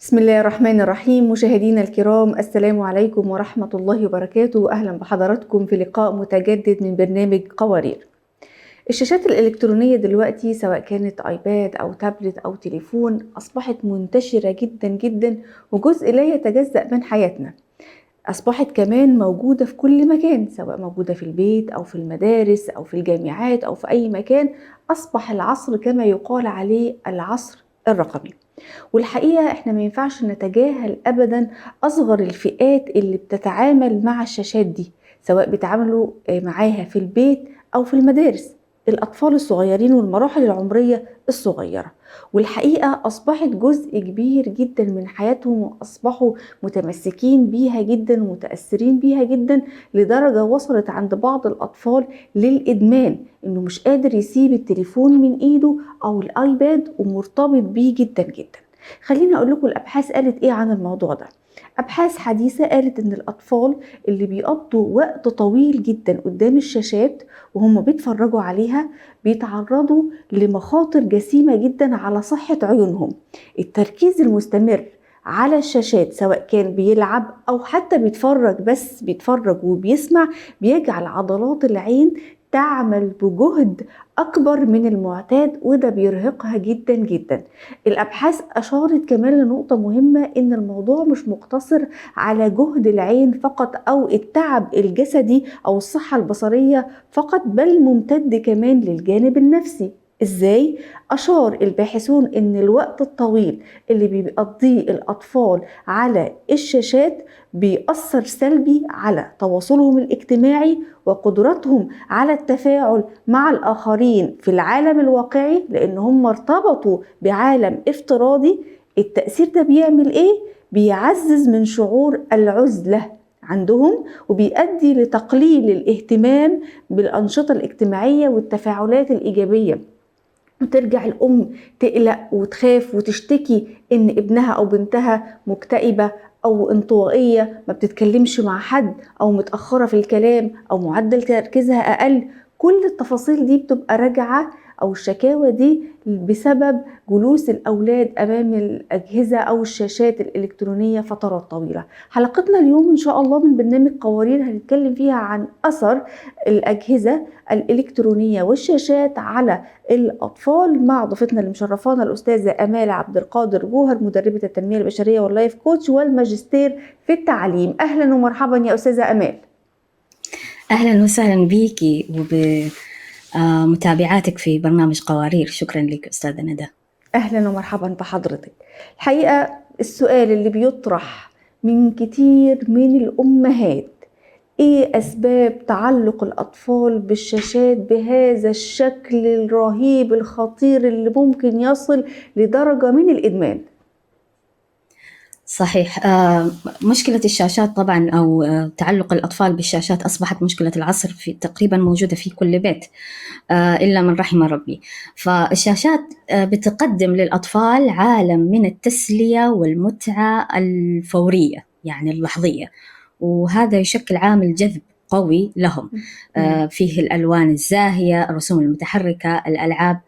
بسم الله الرحمن الرحيم. مشاهدينا الكرام، السلام عليكم ورحمة الله وبركاته. أهلا بحضراتكم في لقاء متجدد من برنامج قوارير. الشاشات الإلكترونية دلوقتي سواء كانت آيباد أو تابلت أو تليفون أصبحت منتشرة جدا جدا، وجزء لا يتجزأ من حياتنا. أصبحت كمان موجودة في كل مكان، سواء موجودة في البيت أو في المدارس أو في الجامعات أو في أي مكان. أصبح العصر كما يقال عليه العصر الرقمي. والحقيقة احنا ما ينفعش نتجاهل ابدا اصغر الفئات اللي بتتعامل مع الشاشات دي، سواء بيتعاملوا معاها في البيت او في المدارس. الاطفال الصغيرين والمراحل العمرية الصغيرة، والحقيقة اصبحت جزء كبير جدا من حياتهم، واصبحوا متمسكين بيها جدا ومتأثرين بيها جدا، لدرجة وصلت عند بعض الاطفال للادمان، انه مش قادر يسيب التليفون من ايده او الايباد ومرتبط بيه جدا جدا. خليني اقول لكم الابحاث قالت ايه عن الموضوع ده. ابحاث حديثة قالت ان الاطفال اللي بيقضوا وقت طويل جدا قدام الشاشات وهم بيتفرجوا عليها بيتعرضوا لمخاطر جسيمة جدا على صحة عيونهم. التركيز المستمر على الشاشات، سواء كان بيلعب او حتى بيتفرج، بس بيتفرج وبيسمع، بيجعل عضلات العين تعمل بجهد أكبر من المعتاد، وده بيرهقها جدا جدا. الأبحاث أشارت كمان لنقطة مهمة، إن الموضوع مش مقتصر على جهد العين فقط أو التعب الجسدي أو الصحة البصرية فقط، بل ممتد كمان للجانب النفسي. إزاي؟ أشار الباحثون إن الوقت الطويل اللي بيقضيه الأطفال على الشاشات بيأثر سلبي على تواصلهم الاجتماعي وقدرتهم على التفاعل مع الآخرين في العالم الواقعي، لأن هم ارتبطوا بعالم افتراضي. التأثير ده بيعمل إيه؟ بيعزز من شعور العزلة عندهم، وبيؤدي لتقليل الاهتمام بالأنشطة الاجتماعية والتفاعلات الإيجابية، وترجع الأم تقلق وتخاف وتشتكي إن ابنها أو بنتها مكتئبة أو انطوائية، ما بتتكلمش مع حد، أو متأخرة في الكلام، أو معدل تركيزها أقل. كل التفاصيل دي بتبقى راجعة، أو الشكاوى دي بسبب جلوس الأولاد أمام الأجهزة أو الشاشات الإلكترونية فترات طويلة. حلقتنا اليوم إن شاء الله من برنامج قوارير هنتكلم فيها عن أثر الأجهزة الإلكترونية والشاشات على الأطفال، مع ضيفتنا اللي مشرفانا الأستاذة أمال عبد القادر جوهر، مدربة التنمية البشرية واللايف كوتش والماجستير في التعليم. أهلا ومرحبا يا أستاذة أمال. أهلا وسهلا بيكي وبمتابعاتك في برنامج قوارير. شكرا لك أستاذة ندى. أهلا ومرحبا بحضرتك. الحقيقة السؤال اللي بيطرح من كتير من الأمهات، إيه أسباب تعلق الأطفال بالشاشات بهذا الشكل الرهيب الخطير اللي ممكن يصل لدرجة من الإدمان؟ صحيح. مشكلة الشاشات طبعا أو تعلق الأطفال بالشاشات أصبحت مشكلة العصر، في تقريبا موجودة في كل بيت إلا من رحم ربي. فالشاشات بتقدم للأطفال عالم من التسلية والمتعة الفورية، يعني اللحظية، وهذا يشكل عامل جذب قوي لهم. فيه الألوان الزاهية، الرسوم المتحركة، الألعاب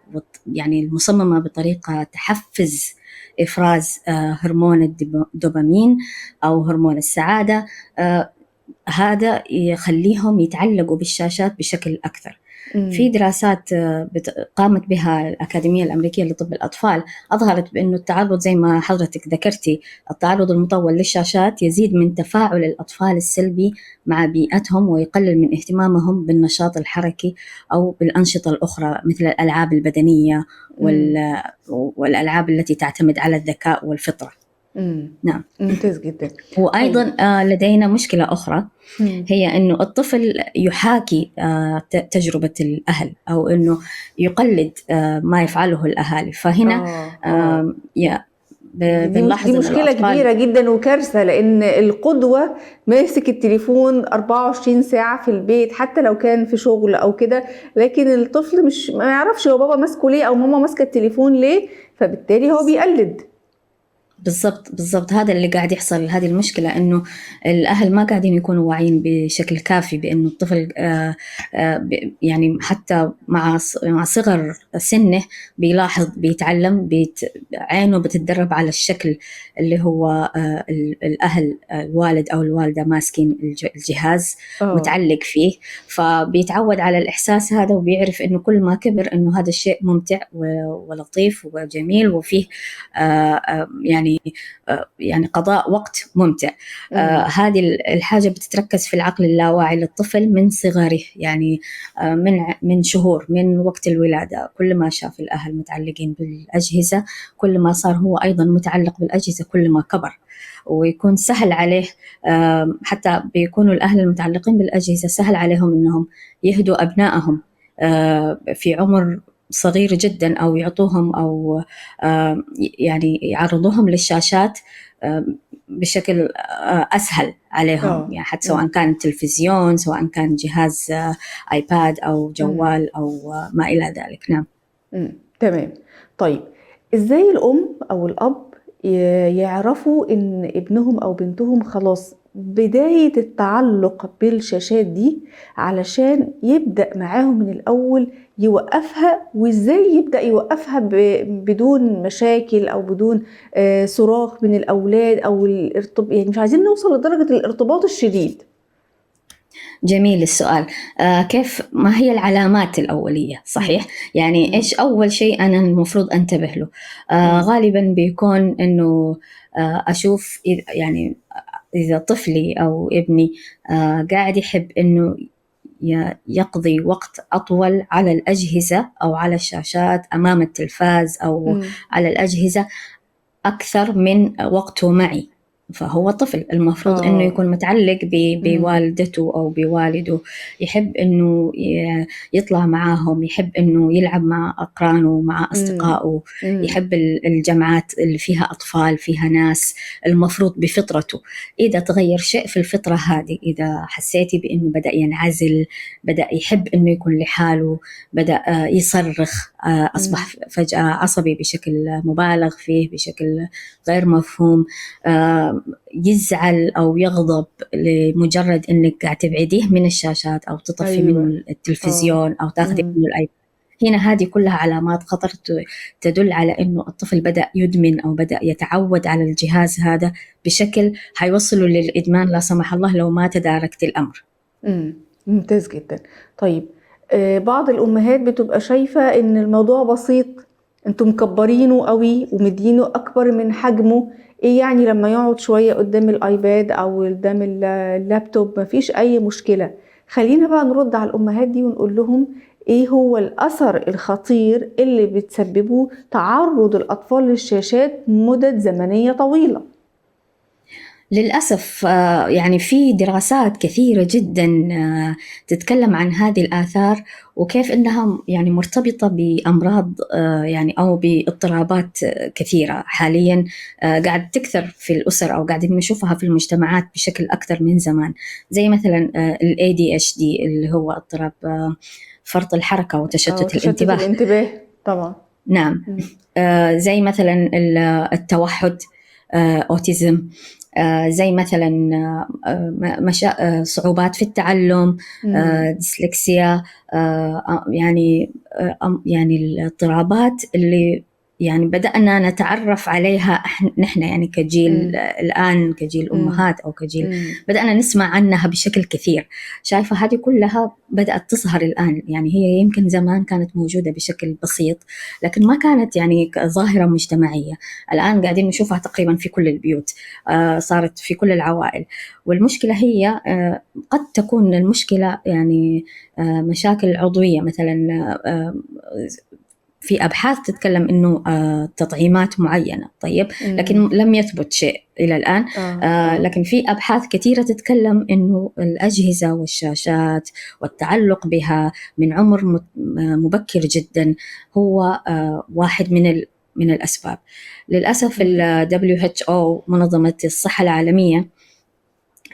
يعني المصممة بطريقة تحفز إفراز هرمون الدوبامين أو هرمون السعادة. هذا يخليهم يتعلقوا بالشاشات بشكل أكثر. في دراسات قامت بها الأكاديمية الأمريكية لطب الأطفال أظهرت بأنه التعرض، زي ما حضرتك ذكرتي، التعرض المطول للشاشات يزيد من تفاعل الأطفال السلبي مع بيئتهم، ويقلل من اهتمامهم بالنشاط الحركي أو بالأنشطة الأخرى مثل الألعاب البدنية والألعاب التي تعتمد على الذكاء والفطرة. نعم، ممتاز جدا. وأيضا لدينا مشكلة أخرى، هي أنه الطفل يحاكي تجربة الأهل، أو أنه يقلد ما يفعله الأهالي. فهنا دي مشكلة كبيرة جدا وكارثة، لأن القدوة ماسك التليفون 24 ساعة في البيت، حتى لو كان في شغل أو كده، لكن الطفل مش ما يعرفش هو بابا ماسكه ليه أو ماما ماسكة التليفون ليه، فبالتالي هو بيقلد. بالضبط هذا اللي قاعد يحصل. هذه المشكلة إنه الأهل ما قاعدين يكونوا واعيين بشكل كافي بإنه الطفل يعني حتى مع صغر سنه بيلاحظ، بيتعلم، عينه بتتدرب على الشكل اللي هو الأهل، الوالد أو الوالدة ماسكين الجهاز اه. متعلق فيه، فبيتعود على الإحساس هذا وبيعرف إنه كل ما كبر إنه هذا الشيء ممتع ولطيف وجميل وفيه يعني قضاء وقت ممتع. هذه الحاجة بتتركز في العقل اللاواعي للطفل من صغره، يعني من شهور، من وقت الولادة. كل ما شاف الأهل متعلقين بالأجهزة كل ما صار هو أيضا متعلق بالأجهزة كل ما كبر، ويكون سهل عليه. حتى بيكونوا الأهل المتعلقين بالأجهزة سهل عليهم أنهم يهدوا أبنائهم في عمر صغير جدا، أو يعطوهم أو يعني يعرضوهم للشاشات بشكل أسهل عليهم، يعني حتى سواء كان تلفزيون، سواء كان جهاز آيباد أو جوال أو ما إلى ذلك. نعم. تمام. طيب إزاي الأم أو الأب يعرفوا إن ابنهم أو بنتهم خلاص بداية التعلق بالشاشات دي علشان يبدأ معاهم من الأول يوقفها، وإزاي يبدأ يوقفها بدون مشاكل أو بدون صراخ من الأولاد أو يعني مش عايزين نوصل لدرجة الارتباط الشديد. جميل السؤال. كيف، ما هي العلامات الأولية؟ صحيح، يعني إيش أول شيء أنا المفروض أنتبه له؟ غالبا بيكون إنه أشوف يعني إذا طفلي أو ابني قاعد يحب إنه يقضي وقت أطول على الأجهزة أو على الشاشات أمام التلفاز أو على الأجهزة أكثر من وقته معي، فهو طفل المفروض إنه يكون متعلق بوالدته أو بوالده، يحب إنه يطلع معاهم، يحب إنه يلعب مع أقرانه مع أصدقائه، يحب الجمعات اللي فيها أطفال فيها ناس. المفروض بفطرته إذا تغير شيء في الفطرة هذه، إذا حسيتي بإنه بدأ ينعزل، بدأ يحب إنه يكون لحاله، بدأ يصرخ، أصبح فجأة عصبي بشكل مبالغ فيه، بشكل غير مفهوم، يزعل أو يغضب لمجرد إنك قاعد تبعديه من الشاشات أو تطفي منه التلفزيون أو تاخذي منه الآيباد. هنا هذه كلها علامات خطر تدل على إنه الطفل بدأ يدمن أو بدأ يتعود على الجهاز هذا بشكل حيوصله للإدمان لا سمح الله لو ما تداركت الأمر. ممتاز جدا. طيب بعض الأمهات بتبقى شايفة إن الموضوع بسيط، انتوا مكبرينه قوي ومدينه أكبر من حجمه، إيه يعني لما يقعد شوية قدام الآيباد أو قدام اللابتوب مفيش أي مشكلة. خلينا بقى نرد على الأمهات دي ونقول لهم إيه هو الأثر الخطير اللي بتسببه تعرض الأطفال للشاشات مدة زمنية طويلة. للأسف يعني في دراسات كثيرة جدا تتكلم عن هذه الآثار وكيف إنها يعني مرتبطة بأمراض يعني أو باضطرابات كثيرة حاليا قاعد تكثر في الأسر أو قاعدين نشوفها في المجتمعات بشكل أكثر من زمان، زي مثلا ال ADHD اللي هو اضطراب فرط الحركة وتشتت الانتباه طبعا. نعم. زي مثلا التوحد، أوتيزم، زي مثلا صعوبات في التعلم، ديسلكسيا، يعني الاضطرابات اللي يعني بدأنا نتعرف عليها نحن يعني كجيل الآن، كجيل أمهات أو كجيل بدأنا نسمع عنها بشكل كثير. شايفة هذه كلها بدأت تظهر الآن، يعني هي يمكن زمان كانت موجودة بشكل بسيط لكن ما كانت يعني ظاهرة مجتمعية. الآن قاعدين نشوفها تقريبا في كل البيوت، صارت في كل العوائل. والمشكلة هي قد تكون المشكلة يعني مشاكل عضوية، مثلا في أبحاث تتكلم إنه تطعيمات معينة، طيب لكن لم يثبت شيء إلى الآن. لكن في أبحاث كثيرة تتكلم إنه الأجهزة والشاشات والتعلق بها من عمر مبكر جدا هو واحد من الأسباب. للأسف ال WHO منظمة الصحة العالمية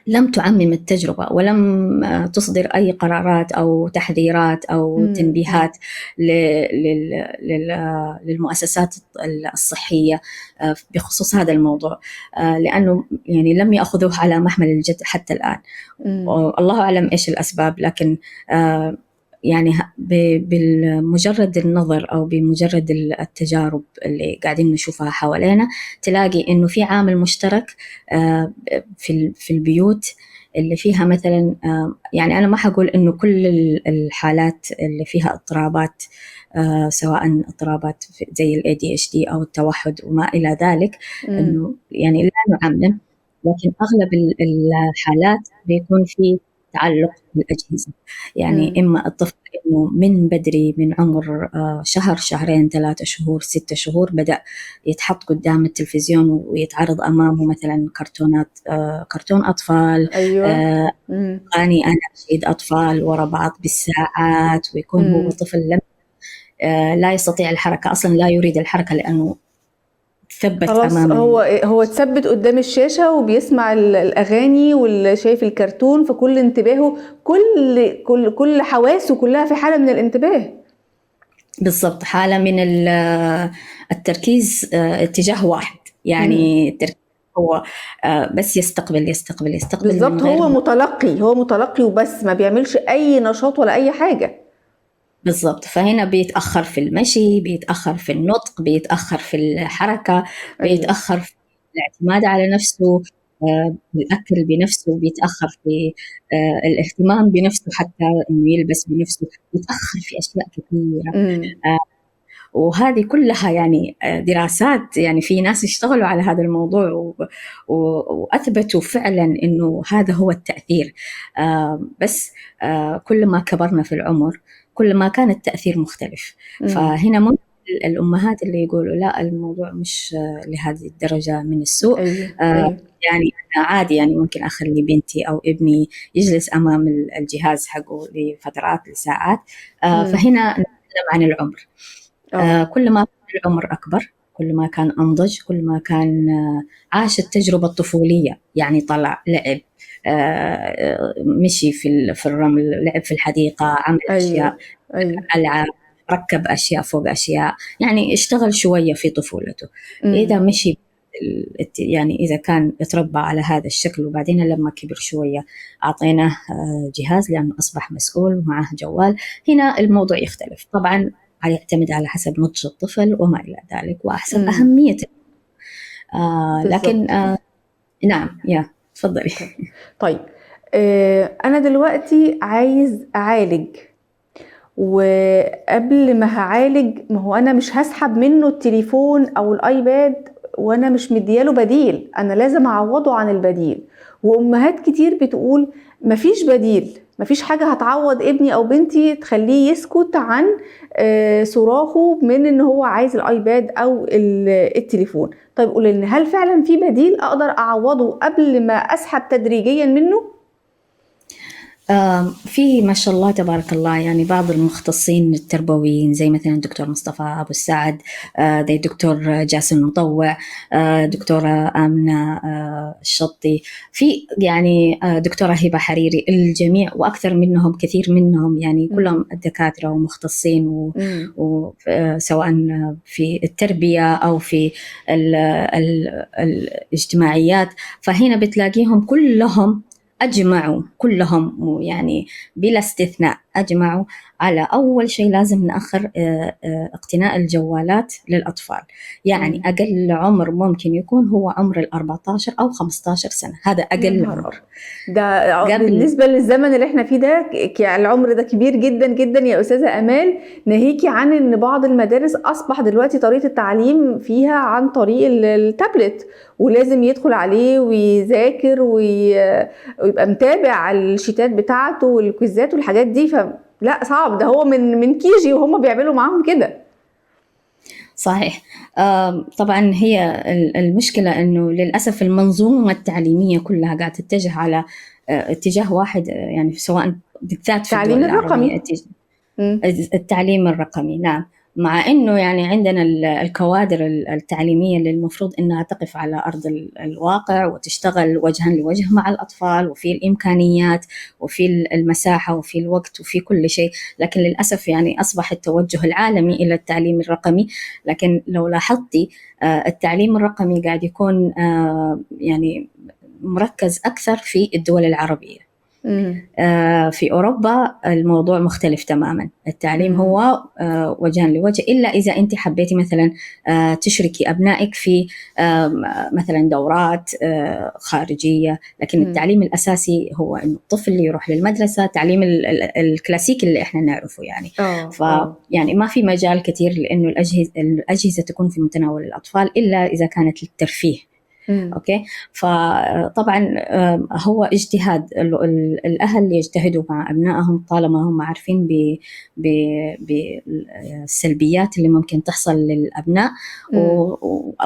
لم تعمم التجربة ولم تصدر أي قرارات أو تحذيرات أو تنبيهات للمؤسسات الصحية بخصوص هذا الموضوع، لأنه يعني لم يأخذوه على محمل الجد حتى الآن. الله أعلم إيش الأسباب، لكن يعني بمجرد النظر أو بمجرد التجارب اللي قاعدين نشوفها حوالينا تلاقي إنه في عامل مشترك في البيوت اللي فيها مثلا، يعني أنا ما حقول إنه كل الحالات اللي فيها اضطرابات، سواء اضطرابات زي ال ADHD أو التوحد وما إلى ذلك، إنه يعني لا نعمم، لكن أغلب الحالات بيكون في تعلق بالأجهزة. يعني إما الطفل إنه من بدري، من عمر شهر، شهرين، 3 شهور، 6 شهور بدأ يتحط قدام التلفزيون ويتعرض أمامه مثلا كرتونات، كرتون أطفال، أيوة. أغاني أناشيد أطفال ورا بعض بالساعات، ويكون هو طفل لم لا يستطيع الحركة أصلا، لا يريد الحركة لأنه ثبت خلاص أمام هو اتثبت قدام الشاشة وبيسمع الأغاني واللي شايف الكرتون، فكل انتباهه كل حواسه كلها في حالة من الانتباه. بالضبط، حالة من التركيز اتجاه واحد، يعني التركيز هو بس يستقبل من بالظبط، غير هو متلقي وبس، ما بيعملش أي نشاط ولا أي حاجة. بالضبط. فهنا بيتأخر في المشي، بيتأخر في النطق، بيتأخر في الحركة، بيتأخر في الاعتماد على نفسه، الأكل بنفسه، بيتأخر في الاهتمام بنفسه، حتى إنه يلبس بنفسه، بيتأخر في أشياء كثيرة. وهذه كلها يعني دراسات، يعني في ناس اشتغلوا على هذا الموضوع وأثبتوا فعلا إنه هذا هو التأثير. بس كل ما كبرنا في العمر كل ما كان التأثير مختلف. فهنا ممكن الأمهات اللي يقولوا لا الموضوع مش لهذه الدرجة من السوء، أيوة. يعني أنا عادي، يعني ممكن أخلي بنتي أو ابني يجلس أمام الجهاز حقه لفترات لساعات. فهنا نتكلم عن العمر. كل ما كان العمر أكبر كل ما كان أنضج، كل ما كان عاش التجربة الطفولية، يعني طلع لعب، مشي في الرمل، لعب في الحديقة، عمل أشياء، ألعاب، ركب أشياء فوق أشياء، يعني اشتغل شوية في طفولته. إذا مشي يعني إذا كان اتربى على هذا الشكل وبعدين لما كبر شوية أعطيناه جهاز لأنه أصبح مسؤول ومعه جوال، هنا الموضوع يختلف طبعا، يعتمد على حسب نضج الطفل وما إلى ذلك وحسب أهمية. لكن نعم، تفضلي. طيب أنا دلوقتي عايز أعالج، وقبل ما هعالج ما هو أنا مش هسحب منه التليفون أو الآيباد وأنا مش مدياله بديل، أنا لازم أعوضه عن البديل. وأمهات كتير بتقول مفيش بديل، مفيش حاجة هتعوض ابني أو بنتي تخليه يسكت عن صراخه من إن هو عايز الآيباد أو التليفون. طيب قولي لنا، هل فعلا في بديل أقدر أعوضه قبل ما أسحب تدريجيا منه؟ في ما شاء الله تبارك الله، يعني بعض المختصين التربويين زي مثلا الدكتور مصطفى أبو السعد، زي الدكتور جاسم المطوع، دكتورة آمنة الشطي، في يعني دكتورة هبة حريري، الجميع وأكثر منهم كثير منهم، يعني كلهم دكاترة ومختصين، وسواء في التربية أو في الاجتماعيات. فهنا بتلاقيهم كلهم يعني بلا استثناء أجمعوا على أول شيء لازم نأخر اقتناء الجوالات للأطفال. يعني أقل عمر ممكن يكون هو عمر 14 أو 15 سنة، هذا أقل عمر. ده بالنسبة للزمن اللي احنا فيه ده العمر ده كبير جدا جدا يا أستاذة أمال، ناهيكي عن أن بعض المدارس أصبح دلوقتي طريقة التعليم فيها عن طريق التابلت، ولازم يدخل عليه ويذاكر ويبقى متابع الشيتات بتاعته والكويزات والحاجات دي. فلا صعب، ده هو من كيجي وهم بيعملوا معاهم كده. صحيح. طبعا هي المشكلة أنه للأسف المنظومة التعليمية كلها قاعدة تتجه على اتجاه واحد، يعني سواء بالذات في الدول العربية التعليم الرقمي. نعم، مع إنه يعني عندنا الكوادر التعليمية اللي المفروض إنها تقف على أرض الواقع وتشتغل وجها لوجه مع الأطفال، وفي الإمكانيات وفي المساحة وفي الوقت وفي كل شيء، لكن للأسف يعني أصبح التوجه العالمي إلى التعليم الرقمي. لكن لو لاحظتي التعليم الرقمي قاعد يكون يعني مركز أكثر في الدول العربية. في أوروبا الموضوع مختلف تماما، التعليم هو وجها لوجه، إلا إذا أنت حبيتي مثلا تشركي أبنائك في مثلا دورات خارجية، لكن التعليم الأساسي هو إنه الطفل يروح للمدرسة، تعليم الكلاسيكي اللي إحنا نعرفه يعني. يعني ما في مجال كتير لأنه الأجهزة تكون في متناول الأطفال إلا إذا كانت للترفيه. أوكي، فطبعا هو اجتهاد، الأهل يجتهدوا مع أبنائهم طالما هم عارفين بالسلبيات اللي ممكن تحصل للأبناء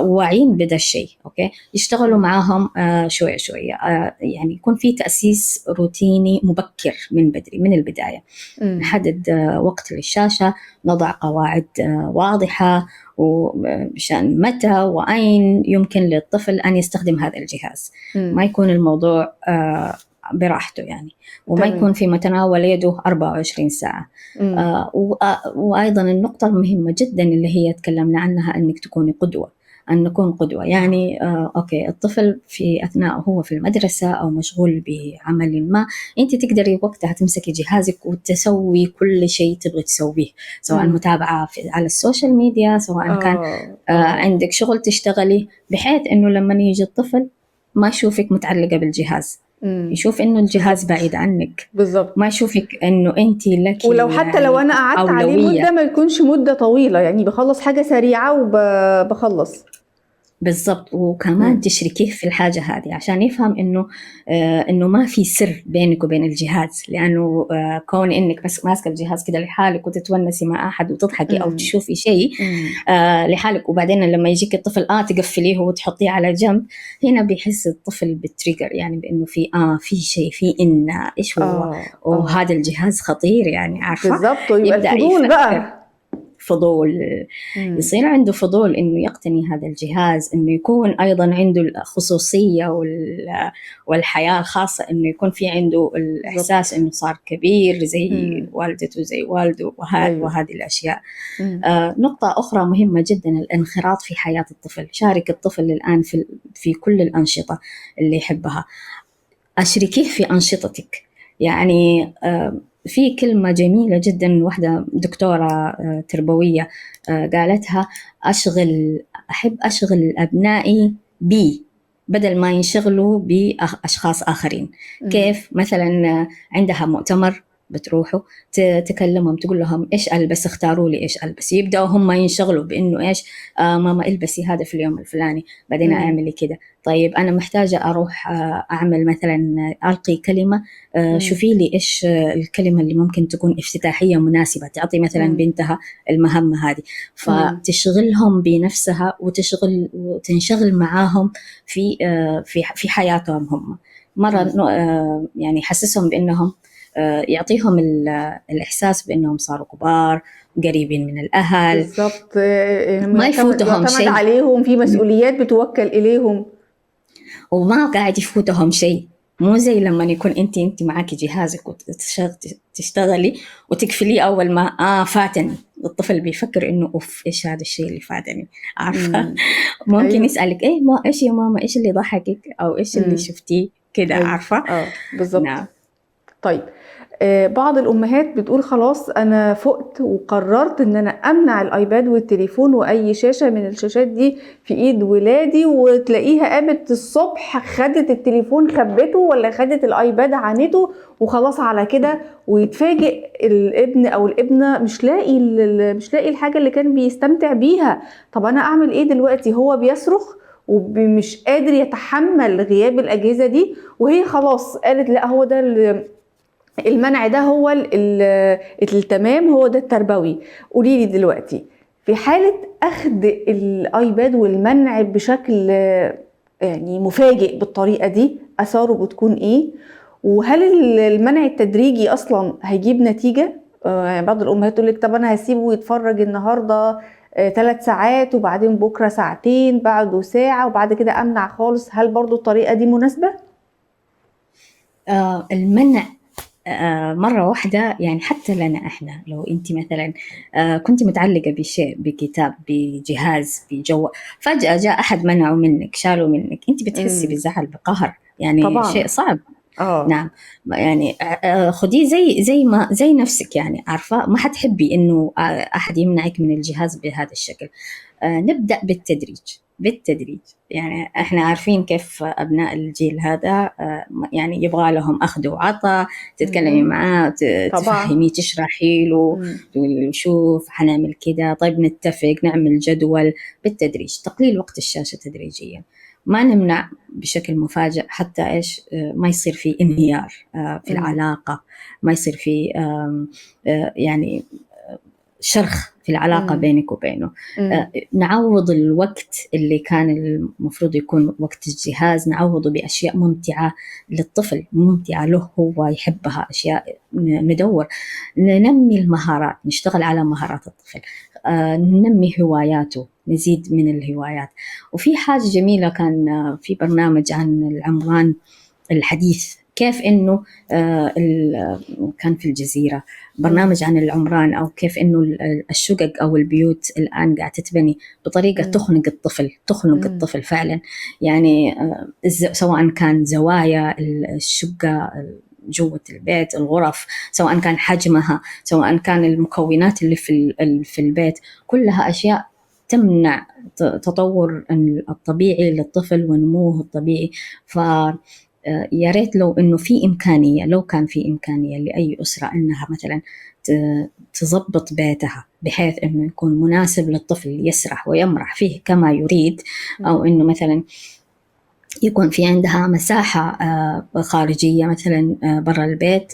وواعين بدا الشيء. أوكي، يشتغلوا معهم شوية شوية، يعني يكون في تأسيس روتيني مبكر من بدري، من البداية. نحدد وقت للشاشة، نضع قواعد واضحة وبشأن متى وأين يمكن للطفل أن يستخدم هذا الجهاز. ما يكون الموضوع براحته يعني، وما يكون في متناول يده 24 ساعة. وأيضا النقطة المهمة جدا اللي هي تكلمنا عنها، أنك تكوني قدوة، أن نكون قدوة. يعني أوكي، الطفل في أثناء هو في المدرسة أو مشغول بعمل ما، أنت تقدري وقتها تمسكي جهازك وتسوي كل شيء تبغي تسويه، سواء متابعة على السوشيال ميديا، سواء كان عندك شغل تشتغلي، بحيث أنه لما يجي الطفل ما يشوفك متعلقة بالجهاز، يشوف إنه الجهاز بعيد عنك. بالضبط. ما يشوفك إنه أنت لك، ولو حتى يعني لو أنا قعدت عليه مدة ما يكونش مدة طويلة، يعني بخلص حاجة سريعة وبخلص. بالضبط. وكمان تشركيه في الحاجة هذه عشان يفهم إنه ما في سر بينك وبين الجهاز، لأنه كون إنك بس ماسكة الجهاز كده لحالك وتتونسي مع أحد وتضحكي أو تشوفي شيء لحالك، وبعدين لما يجيك الطفل تقفليه وتحطيه على جنب، هنا بيحس الطفل بالتريجر، يعني بإنه في شيء، في إيش هو، وهذا الجهاز خطير، يعني عارفة. بالضبط. ويبقى يبدأ الفضول بقى، فضول، يصير عنده فضول إنه يقتني هذا الجهاز، إنه يكون أيضا عنده الخصوصية والحياة الخاصة، إنه يكون في عنده الإحساس إنه صار كبير زي والدته زي والده وهذه الأشياء. نقطة أخرى مهمة جدا، الانخراط في حياة الطفل. شارك الطفل الآن في كل الأنشطة اللي يحبها، أشركيه في أنشطتك. يعني في كلمة جميلة جدا، واحدة دكتورة تربوية قالتها: أحب أشغل أبنائي بي بدل ما ينشغلوا بأشخاص آخرين. كيف؟ مثلا عندها مؤتمر بتروحوا تكلمهم، تقول لهم إيش ألبس، اختاروا لي إيش ألبس، يبدأوا هم ينشغلوا بإنه إيش، ماما البسي هذا في اليوم الفلاني، بعدين أعملي كده. طيب أنا محتاجة أروح أعمل مثلا، ألقي كلمة، شوفي لي إيش الكلمة اللي ممكن تكون افتتاحية مناسبة، تعطي مثلا بنتها المهمة هذه، فتشغلهم بنفسها وتنشغل معاهم في حياتهم هم. مرة يعني حسسهم بأنهم يعطيهم الإحساس بأنهم صاروا كبار قريبين من الأهل. بالضبط. ما يفوتهم يعتمد شيء عليهم، في مسؤوليات بتوكل إليهم، وما قاعد يفوتهم شيء. مو زي لما يكون انت معاكي جهازك وتشتغلي وتقفليه اول ما فاتني، الطفل بيفكر انه اوف ايش هذا الشيء اللي فاتني، عارفه. ممكن يسالك ايش يا ماما، ايش اللي ضحكك، او ايش اللي شفتيه كده، عارفه. بالضبط. نعم. طيب، بعض الأمهات بتقول خلاص أنا فقت وقررت إن أنا أمنع الآيباد والتليفون وأي شاشة من الشاشات دي في إيد ولادي، وتلاقيها قامت الصبح خدت التليفون خبته، ولا خدت الآيباد عنته، وخلاص على كده، ويتفاجئ الابن أو الابنة مش لاقي الحاجة اللي كان بيستمتع بيها. طب أنا أعمل إيه دلوقتي؟ هو بيصرخ ومش قادر يتحمل غياب الأجهزة دي، وهي خلاص قالت لا، هو ده المنع، ده هو التمام، هو ده التربوي. قوليلي دلوقتي، في حالة أخذ الآيباد والمنع بشكل يعني مفاجئ بالطريقة دي، أثاره بتكون إيه؟ وهل المنع التدريجي أصلا هيجيب نتيجة؟ يعني بعض الأمهات تقول لِك طب أنا هاسيبه يتفرّج النهارده 3 ساعات وبعدين بُكرة ساعتين، بعده ساعة وبعد كده أمنع خالص، هل برضه الطريقة دي مناسبة؟ المنع مرة واحدة، يعني حتى لنا إحنا لو أنت مثلا كنت متعلقة بشيء، بكتاب، بجهاز، بجو، فجأة جاء أحد منعه منك، شاله منك، أنت بتحسي إمم، بزعل، بقهر، يعني شيء طبعًا، صعب. آه، نعم. يعني خديه زي ما زي نفسك، يعني عارفة ما حتحبي إنه أحد يمنعك من الجهاز بهذا الشكل. نبدأ بالتدريج، بالتدريج. يعني احنا عارفين كيف أبناء الجيل هذا، يعني يبغى لهم أخذ وعطاء، تتكلمي اهم، معاه، طبعًا، تفهميه، تشرحي له، إمم، تقولي له شوف حنعمل كده، طيب نتفق نعمل جدول. بالتدريج، تقليل وقت الشاشة تدريجيا. ما نمنع بشكل مفاجئ حتى إيش ما يصير في انهيار في إمم، العلاقة، ما يصير في يعني شرخ في العلاقة إمم، بينك وبينه. إمم، نعوض الوقت اللي كان المفروض يكون وقت الجهاز، نعوضه بأشياء ممتعة للطفل، ممتعة له هو يحبها، أشياء ندور ننمي المهارات، نشتغل على مهارات الطفل، ننمي هواياته، نزيد من الهوايات. وفي حاجة جميلة، كان في برنامج عن العمران الحديث، كيف انه كان في الجزيره إمم، برنامج عن العمران، او كيف انه الشقق او البيوت الان قاعده تتبني بطريقه إمم، تخنق الطفل، تخنق إمم، الطفل فعلا. يعني سواء كان زوايا الشقه جوة البيت، الغرف، سواء كان حجمها، سواء كان المكونات اللي في البيت، كلها أشياء تمنع تطور الطبيعي للطفل ونموه الطبيعي. ف يا ريت لو انه في امكانيه، لو كان في امكانيه لاي اسره انها مثلا تظبط بيتها بحيث انه يكون مناسب للطفل يسرح ويمرح فيه كما يريد، او إمم، انه مثلا يكون في عندها مساحه خارجيه مثلا برا البيت،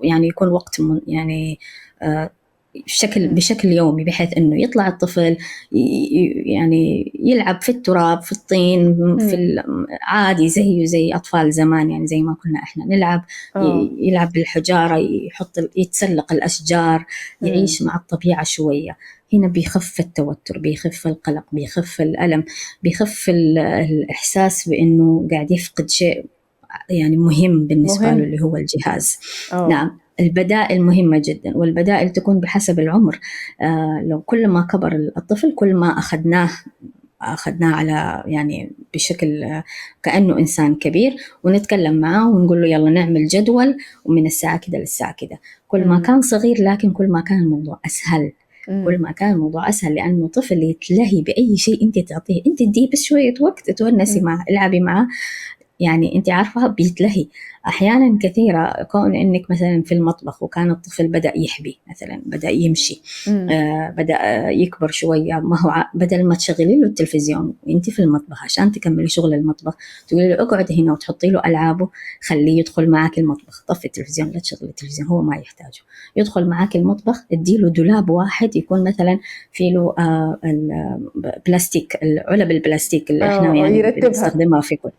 يعني يكون وقت يعني إمم، بشكل يومي، بحيث انه يطلع الطفل يعني يلعب في التراب، في الطين، إمم، عادي زيه زي اطفال زمان، يعني زي ما كنا احنا نلعب، آه، يلعب بالحجاره، يتسلق الاشجار، إمم، يعيش مع الطبيعه شويه. هنا بيخف التوتر، بيخف القلق، بيخف الالم، بيخف الاحساس بانه قاعد يفقد شيء يعني مهم بالنسبة له، مهم، اللي هو الجهاز. آه، نعم. البدائل مهمة جدا، والبدائل تكون بحسب العمر. لو كل ما كبر الطفل كل ما أخذناه على يعني بشكل كأنه إنسان كبير، ونتكلم معاه ونقول له يلا نعمل جدول، ومن الساعة كده للساعة كده. كل ما إمم، كان صغير لكن كل ما كان الموضوع أسهل، كل إمم، ما كان الموضوع أسهل، لأنه طفل يتلهي بأي شيء أنت تعطيه، أنت تديه بس شوية وقت تونسي إمم، معه، العبي معه، يعني أنت عارفة بيتلهي. أحيانا كثيرة كون أنك مثلا في المطبخ وكان الطفل بدأ يحبي مثلا، بدأ يمشي، إمم، بدأ يكبر شوية، ما هو بدل ما تشغلي له التلفزيون وأنت في المطبخ عشان تكملي شغل المطبخ، تقولي له اقعد هنا وتحطي له ألعابه، خليه يدخل معك المطبخ، طفي التلفزيون، لا تشغلي التلفزيون، هو ما يحتاجه، يدخل معك المطبخ، اديله دولاب واحد يكون مثلا في له البلاستيك، العلب البلاستيك اللي احنا آه، يعني يرتّبها، بنستخدمها في كل،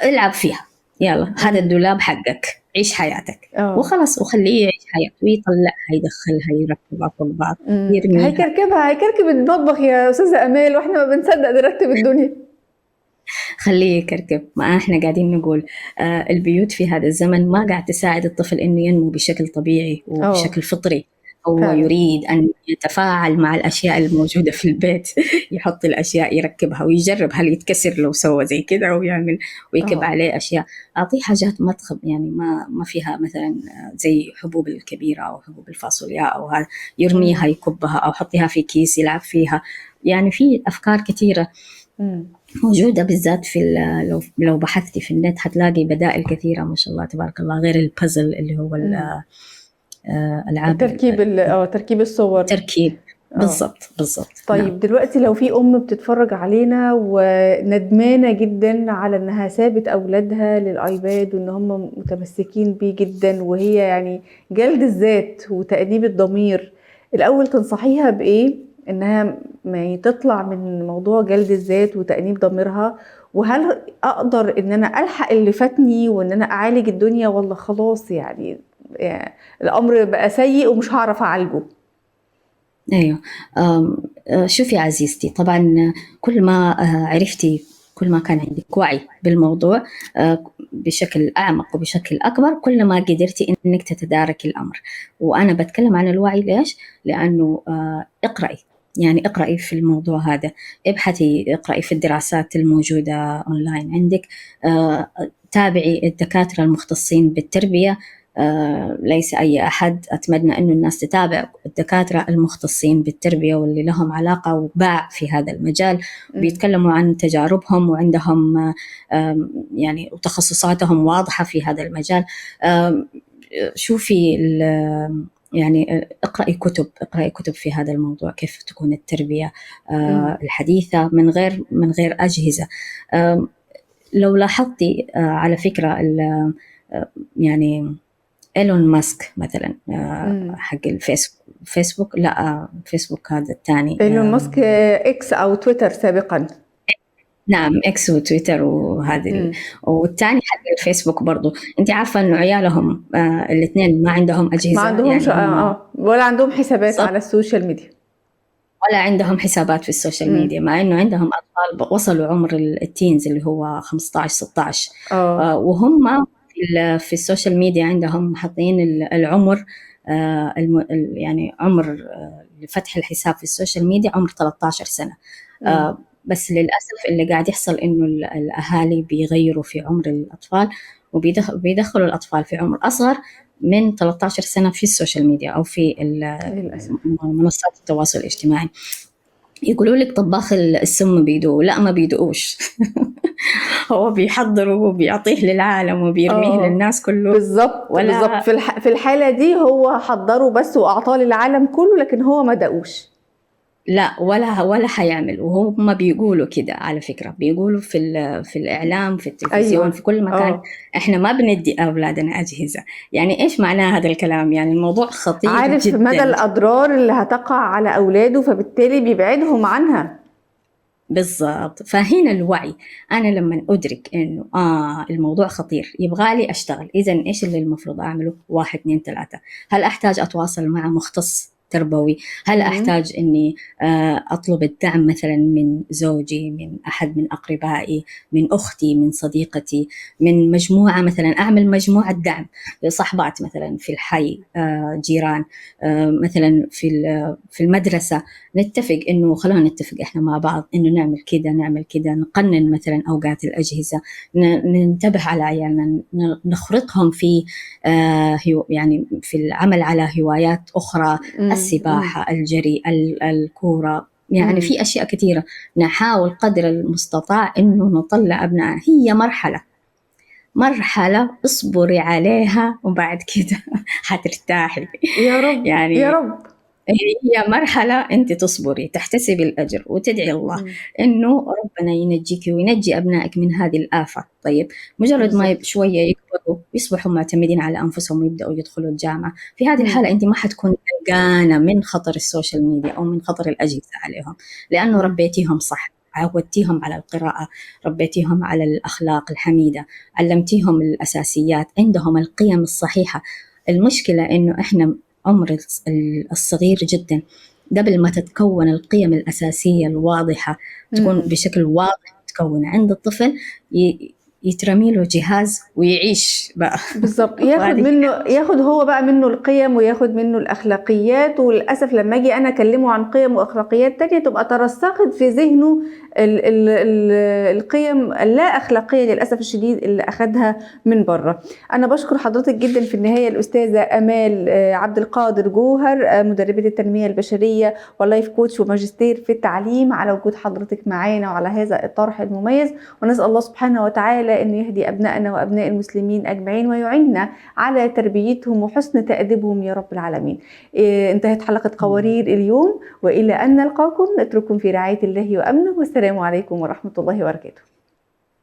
العب فيها، يلا هذا إمم، الدولاب حقك، عيش حياتك آه، وخلاص، وخليه يعيش حياته، ويطلعها، يدخلها، يركبها فوق بعض، إمم، يرميها. هيكركب المطبخ يا أستاذة آمال وإحنا ما بنصدّق نرتّب الدنيا. خليه يكركب. ما احنا قاعدين نقول البيوت في هذا الزمن ما قاعد تساعد الطفل انه ينمو بشكل طبيعي آه، وبشكل فطري. هو فعلًا، يريد ان يتفاعل مع الاشياء الموجوده في البيت يحط الاشياء، يركبها ويجرب هل يتكسر لو سوى زي كذا، ويعمل ويكب آه، عليه اشياء. اعطيه حاجات ما تخب، يعني ما فيها مثلا زي حبوب الكبيره او حبوب الفاصوليا او هذا، يرميها، إمم، يكبها، او حطيها في كيس يلعب فيها. يعني في افكار كثيره إمم، موجودة، بالذات لو بحثتي في النت حتلاقي بدائل كثيرة ما شاء الله تبارك الله، غير البازل اللي هو إمم، ألعاب تركيب الصور، التركيب. آه. بالضبط، بالضبط، نعم. طيب دلوقتي لو في أم بتتفرج علينا وندمانة جدًا على إنها سابت أولادها للأيباد وإن هم متمسكين بيه جدًا، وهي يعني جلد الذات وتأنيب الضمير، الأول تنصحيها بإيه إنها يعني تطلع من موضوع جلد الذات وتأنيب ضميرها، وهل أقدر إن أنا ألحق اللي فاتني وإن أنا أعالج الدنيا والّا خلاص يعني يعني الأمر بقى سيء ومش هعرف أعالجه. أيوه. شوفي يا عزيزتي، طبعا كل ما عرفتي، كل ما كان عندك وعي بالموضوع بشكل أعمق وبشكل أكبر، كل ما قدرتي إنك تتداركي الأمر. وأنا بتكلم عن الوعي ليش؟ لأنه اقرأي، يعني اقرأي في الموضوع هذا، ابحثي، اقرأي في الدراسات الموجودة أونلاين عندك، تابعي الدكاترة المختصين بالتربية. ليس أي أحد، أتمنى أنه الناس تتابع الدكاترة المختصين بالتربية واللي لهم علاقة وباع في هذا المجال، بيتكلموا عن تجاربهم وعندهم يعني وتخصصاتهم واضحة في هذا المجال. شوفي يعني اقرأي كتب في هذا الموضوع، كيف تكون التربية الحديثة من غير أجهزة. لو لاحظتي على فكرة يعني إيلون ماسك مثلا، حق فيسبوك، لا فيسبوك هذا الثاني، إيلون ماسك إكس أو تويتر سابقا. نعم، إكس وتويتر وهذه والثاني حق الفيسبوك برضو. أنت عارفة إنه عيالهم الاثنين ما عندهم أجهزة، ما عندهمش يعني ولا عندهم حسابات على السوشيال ميديا، ولا عندهم حسابات في السوشيال ميديا، مع إنه عندهم أطفال وصلوا عمر التينز اللي هو 15 16 وهم في السوشيال ميديا عندهم حاطين العمر، يعني عمر لفتح الحساب في السوشيال ميديا عمر 13 سنة. بس للأسف اللي قاعد يحصل إنه الأهالي بيغيروا في عمر الأطفال وبيدخلوا الأطفال في عمر أصغر من 13 سنة في السوشيال ميديا أو في منصات التواصل الاجتماعي. يقولوا لك طباخ السم بيدوق، لا ما بيدوقوش هو بيحضره وبيعطيه للعالم وبيرميه للناس كله. بالضبط بالضبط. في الحالة دي هو حضره بس وأعطاه للعالم كله، لكن هو ما دقوش، لا ولا حيعمل. وهم بيقولوا كده على فكرة، بيقولوا في الإعلام، في التلفزيون، أيوة. في كل مكان إحنا ما بندي أولادنا أجهزة. يعني إيش معناه هذا الكلام؟ يعني الموضوع خطير عارف جدا، مدى الأضرار اللي هتقع على أولاده، فبالتالي بيبعدهم عنها. بالضبط. فهنا الوعي، أنا لما أدرك إنه الموضوع خطير يبغالي أشتغل، إذن إيش اللي المفروض أعمله؟ 1 2 3. هل أحتاج أتواصل مع مختص تربوي؟ هل أحتاج إني أطلب الدعم مثلا من زوجي، من أحد من أقربائي، من أختي، من صديقتي، من مجموعة مثلا، أعمل مجموعة دعم لصحبات مثلا في الحي، جيران، مثلا في المدرسة، نتفق إنه خلونا نتفق إحنا مع بعض إنه نعمل كده، نقنن مثلا أوقات الأجهزة، ننتبه على عيالنا، نخرطهم في يعني في العمل على هوايات أخرى، السباحة، الجري، الكورة، يعني في أشياء كثيرة نحاول قدر المستطاع إنه نطلع أبنائنا. هي مرحلة اصبري عليها وبعد كده هترتاحي يا رب يعني يا رب. هي مرحلة أنت تصبري، تحتسبي الأجر وتدعي الله إنه ربنا ينجيك وينجي أبنائك من هذه الآفة. طيب مجرد ما شوية يكبروا يصبحوا معتمدين على أنفسهم ويبدأوا يدخلوا الجامعة، في هذه الحالة أنت ما حتكون قلقانة من خطر السوشيال ميديا أو من خطر الأجهزة عليهم، لأنه ربيتيهم صح، عودتيهم على القراءة، ربيتيهم على الأخلاق الحميدة، علمتيهم الأساسيات، عندهم القيم الصحيحة. المشكلة إنه إحنا عمر الصغير جدا قبل ما تتكون القيم الأساسية الواضحة تكون بشكل واضح تكون عند الطفل، يترمي له جهاز ويعيش بقى. بالظبط. ياخد هو بقى منه القيم وياخد منه الأخلاقيات. وللأسف لما أجي أنا أكلمه عن قيم وأخلاقيات تانية تبقى ترسخت في ذهنه القيم اللا أخلاقية للأسف الشديد اللي أخدها من بره. أنا بشكر حضرتك جدا في النهاية الأستاذة أمال عبد القادر جوهر، مدربة التنمية البشرية واللايف كوتش وماجستير في التعليم، على وجود حضرتك معانا وعلى هذا الطرح المميز. ونسأل الله سبحانه وتعالى أن يهدي أبنائنا وأبناء المسلمين أجمعين ويعيننا على تربيتهم وحسن تأديبهم يا رب العالمين. انتهت حلقة قوارير اليوم، وإلى أن نلقاكم نترككم في رعاية الله وأمنه، والسلام عليكم ورحمة الله وبركاته.